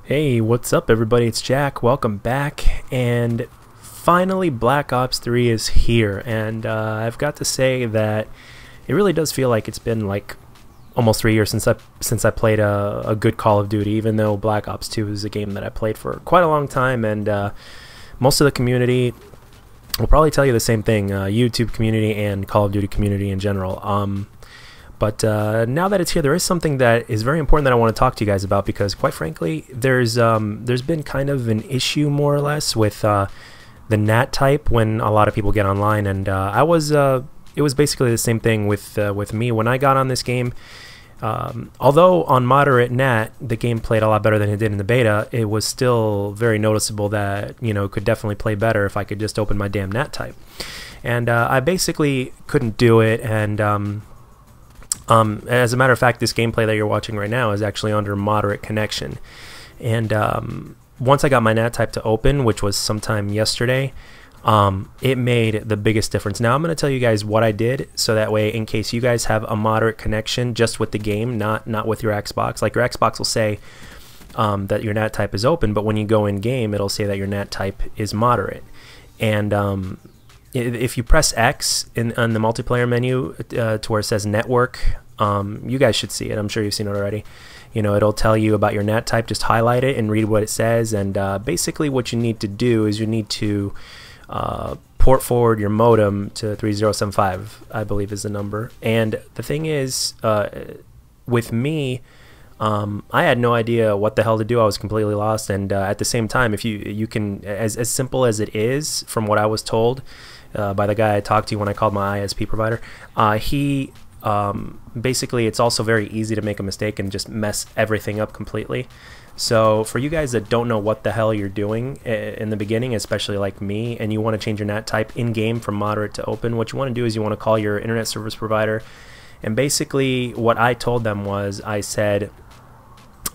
Hey, what's up everybody? It's Jack. Welcome back. And finally Black Ops 3 is here, and I've got to say that it really does feel like it's been like almost 3 years since I played a good Call of Duty, even though Black Ops 2 is a game that I played for quite a long time, and most of the community will probably tell you the same thing, YouTube community and Call of Duty community in general. But now that it's here, there is something that is very important that I want to talk to you guys about, because quite frankly, there's been kind of an issue more or less with the NAT type when a lot of people get online, and it was basically the same thing with me when I got on this game. Although on moderate NAT the game played a lot better than it did in the beta, it was still very noticeable that, you know, it could definitely play better if I could just open my damn NAT type, and I basically couldn't do it. And as a matter of fact, this gameplay that you're watching right now is actually under moderate connection. And once I got my NAT type to open, which was sometime yesterday, it made the biggest difference. Now I'm going to tell you guys what I did, so that way, in case you guys have a moderate connection just with the game, not with your Xbox. Like, your Xbox will say that your NAT type is open, but when you go in game, it'll say that your NAT type is moderate. And if you press X on the multiplayer menu to where it says network, you guys should see it. I'm sure you've seen it already. You know, it'll tell you about your NAT type. Just highlight it and read what it says. And basically what you need to do is you need to port forward your modem to 3075, I believe is the number. And the thing is, with me, I had no idea what the hell to do. I was completely lost. And at the same time, if you can, as simple as it is, from what I was told by the guy I talked to when I called my ISP provider, he basically, it's also very easy to make a mistake and just mess everything up completely. So for you guys that don't know what the hell you're doing in the beginning, especially like me, and you want to change your NAT type in game from moderate to open, what you want to do is you want to call your internet service provider. And basically what I told them was, I said,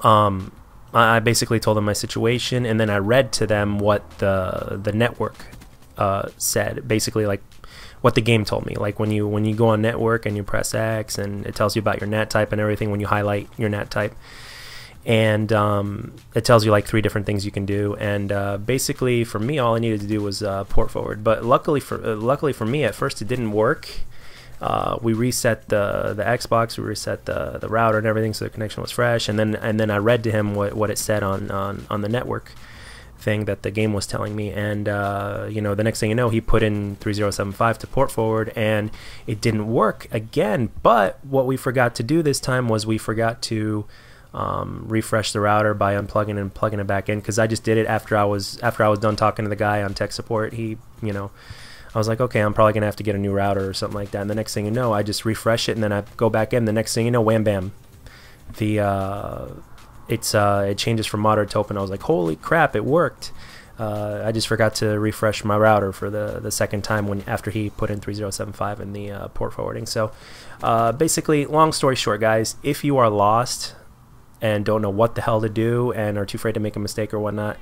I basically told them my situation, and then I read to them what the network said, basically like what the game told me. Like when you go on network and you press X, and it tells you about your NAT type and everything when you highlight your NAT type, and it tells you like 3 different things you can do. And basically for me, all I needed to do was port forward. But luckily for me, at first it didn't work. We reset the Xbox, we reset the router and everything, so the connection was fresh. And then I read to him what it said on the network thing that the game was telling me. And you know, the next thing you know, he put in 3075 to port forward, and it didn't work again. But what we forgot to do this time was we forgot to refresh the router by unplugging and plugging it back in, because I just did it after I was done talking to the guy on tech support. He, you know, I was like, okay, I'm probably gonna have to get a new router or something like that. And the next thing you know, I just refresh it, and then I go back in. The next thing you know, wham bam, it changes from moderate to open. I was like, holy crap, it worked. I just forgot to refresh my router for the second time after he put in 3075 in the port forwarding. So basically, long story short, guys, if you are lost and don't know what the hell to do and are too afraid to make a mistake or whatnot,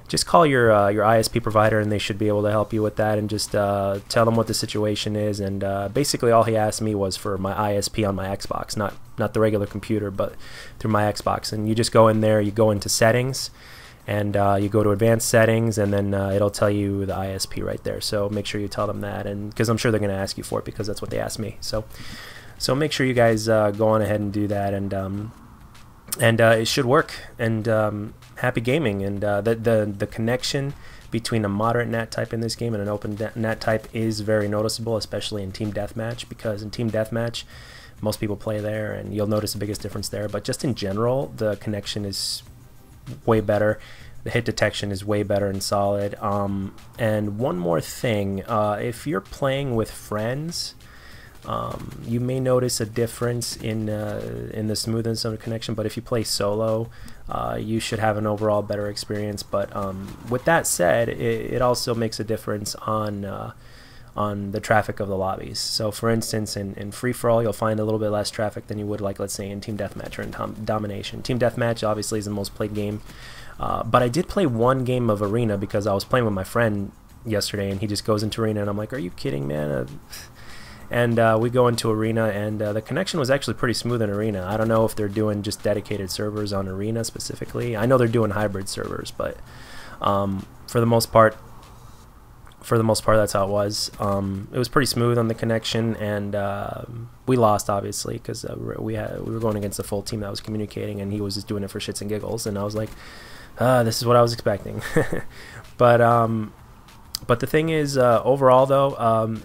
just call your ISP provider, and they should be able to help you with that. And just tell them what the situation is. And basically all he asked me was for my ISP on my Xbox, not the regular computer, but through my Xbox. And you just go in there, you go into settings, and you go to advanced settings, and then it'll tell you the ISP right there. So make sure you tell them that, and because I'm sure they're going to ask you for it, because that's what they asked me. So make sure you guys go on ahead and do that, and it should work. And happy gaming. And the connection between a moderate NAT type in this game and an open NAT type is very noticeable, especially in team deathmatch, because in team deathmatch most people play there, and you'll notice the biggest difference there. But just in general, the connection is way better, the hit detection is way better and solid. And one more thing, if you're playing with friends, you may notice a difference in the smoothness of the connection, but if you play solo, you should have an overall better experience. But with that said, it also makes a difference on the traffic of the lobbies. So for instance, in free-for-all, you'll find a little bit less traffic than you would, like, let's say, in team deathmatch or in domination. Team deathmatch obviously is the most played game, but I did play one game of arena because I was playing with my friend yesterday, and he just goes into arena, and I'm like, are you kidding, man? And we go into Arena, and the connection was actually pretty smooth in Arena. I don't know if they're doing just dedicated servers on Arena specifically. I know they're doing hybrid servers, but for the most part, that's how it was. It was pretty smooth on the connection, and we lost obviously because we were going against the full team that was communicating, and he was just doing it for shits and giggles. And I was like, this is what I was expecting. But the thing is, overall though,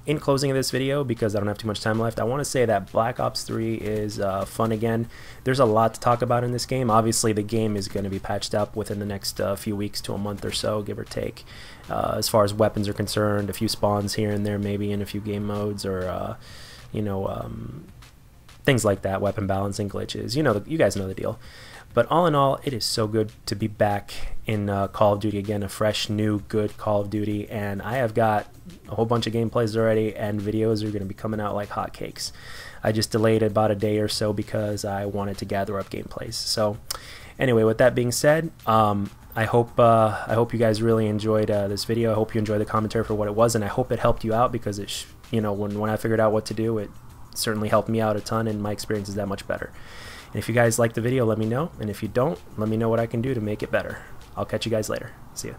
in closing of this video, because I don't have too much time left, I want to say that Black Ops 3 is fun again. There's a lot to talk about in this game. Obviously, the game is going to be patched up within the next few weeks to a month or so, give or take. As far as weapons are concerned, a few spawns here and there, maybe in a few game modes, or you know, things like that, weapon balancing glitches. You guys know the deal. But all in all, it is so good to be back in Call of Duty again, a fresh, new, good Call of Duty. And I have got a whole bunch of gameplays already, and videos are going to be coming out like hotcakes. I just delayed about a day or so because I wanted to gather up gameplays. So anyway, with that being said, I hope you guys really enjoyed this video. I hope you enjoyed the commentary for what it was, and I hope it helped you out, because it when I figured out what to do, it certainly helped me out a ton, and my experience is that much better. And if you guys like the video, let me know, and if you don't, let me know what I can do to make it better. I'll catch you guys later. See ya.